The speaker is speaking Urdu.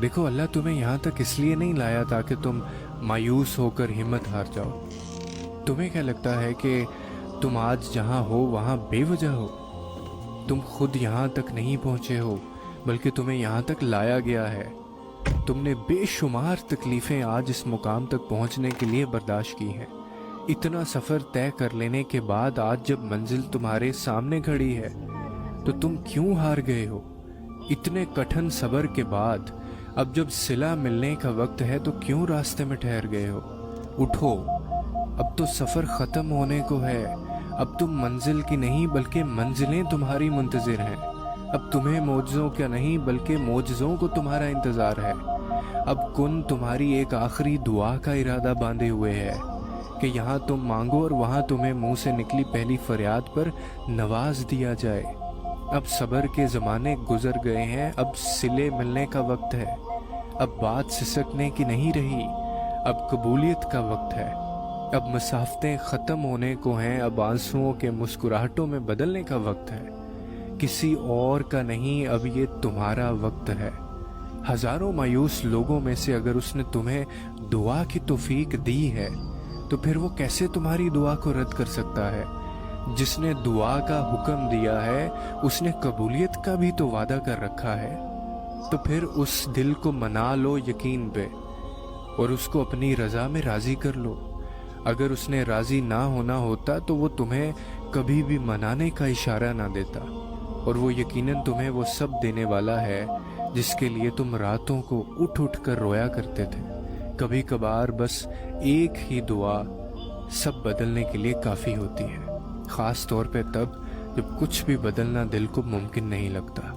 دیکھو اللہ تمہیں یہاں تک اس لیے نہیں لایا تاکہ تم مایوس ہو کر ہمت ہار جاؤ۔ تمہیں کیا لگتا ہے کہ تم آج جہاں ہو وہاں بے وجہ ہو؟ تم خود یہاں تک نہیں پہنچے ہو بلکہ تمہیں یہاں تک لایا گیا ہے۔ تم نے بے شمار تکلیفیں آج اس مقام تک پہنچنے کے لیے برداشت کی ہیں۔ اتنا سفر طے کر لینے کے بعد آج جب منزل تمہارے سامنے کھڑی ہے تو تم کیوں ہار گئے ہو؟ اتنے کٹھن صبر کے بعد اب جب صلہ ملنے کا وقت ہے تو کیوں راستے میں ٹھہر گئے ہو؟ اٹھو، اب تو سفر ختم ہونے کو ہے۔ اب تم منزل کی نہیں بلکہ منزلیں تمہاری منتظر ہیں۔ اب تمہیں معجزوں کا نہیں بلکہ معجزوں کو تمہارا انتظار ہے۔ اب کن تمہاری ایک آخری دعا کا ارادہ باندھے ہوئے ہے کہ یہاں تم مانگو اور وہاں تمہیں منہ سے نکلی پہلی فریاد پر نواز دیا جائے۔ اب صبر کے زمانے گزر گئے ہیں، اب صلے ملنے کا وقت ہے۔ اب بات سسکنے کی نہیں رہی، اب قبولیت کا وقت ہے۔ اب مسافتیں ختم ہونے کو ہیں، اب آنسوؤں کے مسکراہٹوں میں بدلنے کا وقت ہے۔ کسی اور کا نہیں، اب یہ تمہارا وقت ہے۔ ہزاروں مایوس لوگوں میں سے اگر اس نے تمہیں دعا کی توفیق دی ہے تو پھر وہ کیسے تمہاری دعا کو رد کر سکتا ہے؟ جس نے دعا کا حکم دیا ہے اس نے قبولیت کا بھی تو وعدہ کر رکھا ہے۔ تو پھر اس دل کو منا لو یقین پہ اور اس کو اپنی رضا میں راضی کر لو۔ اگر اس نے راضی نہ ہونا ہوتا تو وہ تمہیں کبھی بھی منانے کا اشارہ نہ دیتا، اور وہ یقیناً تمہیں وہ سب دینے والا ہے جس کے لیے تم راتوں کو اٹھ اٹھ کر رویا کرتے تھے۔ کبھی کبھار بس ایک ہی دعا سب بدلنے کے لیے کافی ہوتی ہے، خاص طور پہ تب جب کچھ بھی بدلنا دل کو ممکن نہیں لگتا۔